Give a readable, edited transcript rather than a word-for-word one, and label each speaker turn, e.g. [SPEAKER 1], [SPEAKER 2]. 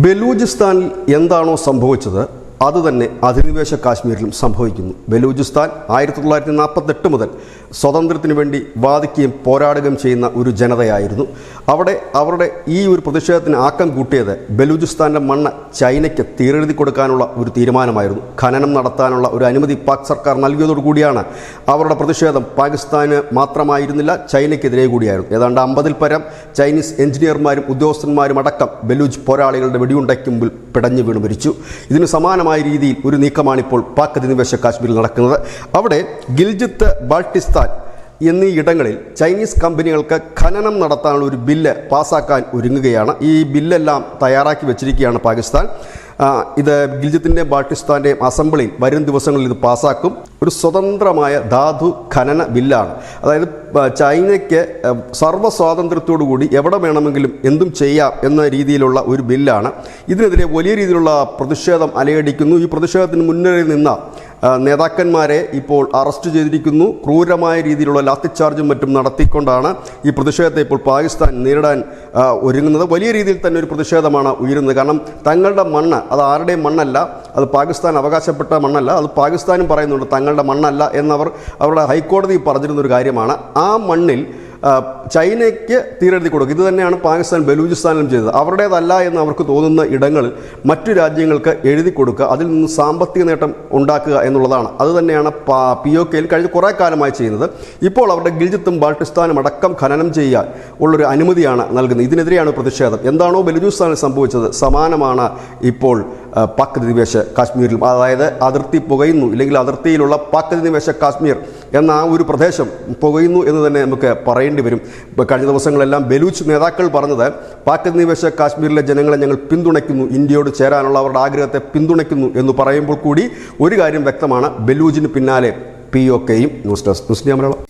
[SPEAKER 1] ബലൂചിസ്ഥാനിൽ എന്താണോ സംഭവിച്ചത് അതുതന്നെ അധിനിവേശ കാശ്മീരിലും സംഭവിക്കുന്നു. ബലൂചിസ്ഥാൻ 1948 മുതൽ സ്വാതന്ത്ര്യത്തിന് വേണ്ടി വാദിക്കുകയും പോരാടുകയും ചെയ്യുന്ന ഒരു ജനതയായിരുന്നു. അവിടെ അവരുടെ ഈ ഒരു പ്രതിഷേധത്തിന് ആക്കം കൂട്ടിയത് ബലൂചിസ്ഥാൻ്റെ മണ്ണ് ചൈനയ്ക്ക് തീരെഴുതി കൊടുക്കാനുള്ള ഒരു തീരുമാനമായിരുന്നു. ഖനനം നടത്താനുള്ള ഒരു അനുമതി പാക് സർക്കാർ നൽകിയതോടുകൂടിയാണ് അവരുടെ പ്രതിഷേധം പാകിസ്ഥാന് മാത്രമായിരുന്നില്ല, ചൈനയ്ക്കെതിരെ കൂടിയായിരുന്നു. ഏതാണ്ട് 50-ൽ പരം ചൈനീസ് എഞ്ചിനീയർമാരും ഉദ്യോഗസ്ഥന്മാരും അടക്കം ബലൂച്ച് പോരാളികളുടെ വെടിയുണ്ടയ്ക്ക് മുമ്പിൽ പിടഞ്ഞു വീണ് മരിച്ചു. ഇതിന് സമാനമായ രീതിയിൽ ഒരു നീക്കമാണിപ്പോൾ പാക് അധിനിവേശ കാശ്മീരിൽ നടക്കുന്നത്. അവിടെ ഗിൽജിത്ത്, ബാൾട്ടിസ്ഥാൻ എന്നീ ഇടങ്ങളിൽ ചൈനീസ് കമ്പനികൾക്ക് ഖനനം നടത്താനുള്ള ഒരു ബില്ല് പാസ്സാക്കാൻ ഒരുങ്ങുകയാണ്. ഈ ബില്ലെല്ലാം തയ്യാറാക്കി വെച്ചിരിക്കുകയാണ് പാകിസ്ഥാൻ. ഇത് ഗിൽജിത്തിൻ്റെ ബാൾട്ടിസ്ഥാൻ്റെയും അസംബ്ലിയിൽ വരും ദിവസങ്ങളിൽ ഇത് പാസ്സാക്കും. ഒരു സ്വതന്ത്രമായ ധാതു ഖനന ബില്ലാണ്. അതായത് ചൈനയ്ക്ക് സർവ്വസ്വാതന്ത്ര്യത്തോടുകൂടി എവിടെ വേണമെങ്കിലും എന്തും ചെയ്യാം എന്ന രീതിയിലുള്ള ഒരു ബില്ലാണ്. ഇതിനെതിരെ വലിയ രീതിയിലുള്ള പ്രതിഷേധം അലയടിക്കുന്നു. ഈ പ്രതിഷേധത്തിന് മുൻനിരയിൽ നിന്ന നേതാക്കന്മാരെ ഇപ്പോൾ അറസ്റ്റ് ചെയ്തിരിക്കുന്നു. ക്രൂരമായ രീതിയിലുള്ള ലാത്തിച്ചാർജും മറ്റും നടത്തിക്കൊണ്ടാണ് ഈ പ്രതിഷേധത്തെ ഇപ്പോൾ പാകിസ്ഥാൻ നേരിടാൻ ഒരുങ്ങുന്നത്. വലിയ രീതിയിൽ തന്നെ ഒരു പ്രതിഷേധമാണ് ഉയരുന്നത്. കാരണം തങ്ങളുടെ മണ്ണ് അത് ആരുടെയും മണ്ണല്ല, അത് പാകിസ്ഥാൻ അവകാശപ്പെട്ട മണ്ണല്ല, അത് പാകിസ്ഥാനും പറയുന്നുണ്ട് തങ്ങളുടെ മണ്ണല്ല എന്നവർ അവരുടെ ഹൈക്കോടതി പറഞ്ഞിരുന്നൊരു കാര്യമാണ്. ആ മണ്ണിൽ ചൈനയ്ക്ക് തീരെഴുതി കൊടുക്കുക. ഇത് തന്നെയാണ് പാകിസ്ഥാൻ ബലൂചിസ്ഥാനിലും ചെയ്തത്. അവരുടേതല്ല എന്ന് അവർക്ക് തോന്നുന്ന ഇടങ്ങളിൽ മറ്റു രാജ്യങ്ങൾക്ക് എഴുതി കൊടുക്കുക, അതിൽ നിന്ന് സാമ്പത്തിക നേട്ടം ഉണ്ടാക്കുക എന്നുള്ളതാണ്. അതുതന്നെയാണ് POKയിൽ കഴിഞ്ഞ കുറേ കാലമായി ചെയ്യുന്നത്. ഇപ്പോൾ അവരുടെ ഗിൽജിത്തും ബാൾട്ടിസ്ഥാനും അടക്കം ഖനനം ചെയ്യാൻ ഉള്ളൊരു അനുമതിയാണ് നൽകുന്നത്. ഇതിനെതിരെയാണ് പ്രതിഷേധം. എന്താണോ ബലൂചിസ്ഥാനിൽ സംഭവിച്ചത് സമാനമാണ് ഇപ്പോൾ പാക് അധിനിവേശ കാശ്മീരിലും. അതായത് അതിർത്തി പുകയുന്നു, ഇല്ലെങ്കിൽ അതിർത്തിയിലുള്ള പാക് അധിനിവേശ കാശ്മീർ എന്ന ആ ഒരു പ്രദേശം പുകയുന്നു എന്ന് തന്നെ നമുക്ക് പറയേണ്ടി വരും. കഴിഞ്ഞ ദിവസങ്ങളെല്ലാം ബലൂച്ച് നേതാക്കൾ പറഞ്ഞത് പാക് അധിനിവേശ കാശ്മീരിലെ ജനങ്ങളെ ഞങ്ങൾ പിന്തുണയ്ക്കുന്നു, ഇന്ത്യയോട് ചേരാനുള്ള അവരുടെ ആഗ്രഹത്തെ പിന്തുണയ്ക്കുന്നു എന്ന് പറയുമ്പോൾ കൂടി ഒരു കാര്യം വ്യക്തമാണ്, ബലൂജിന് പിന്നാലെ POKയും. News desk, news India Malayalam.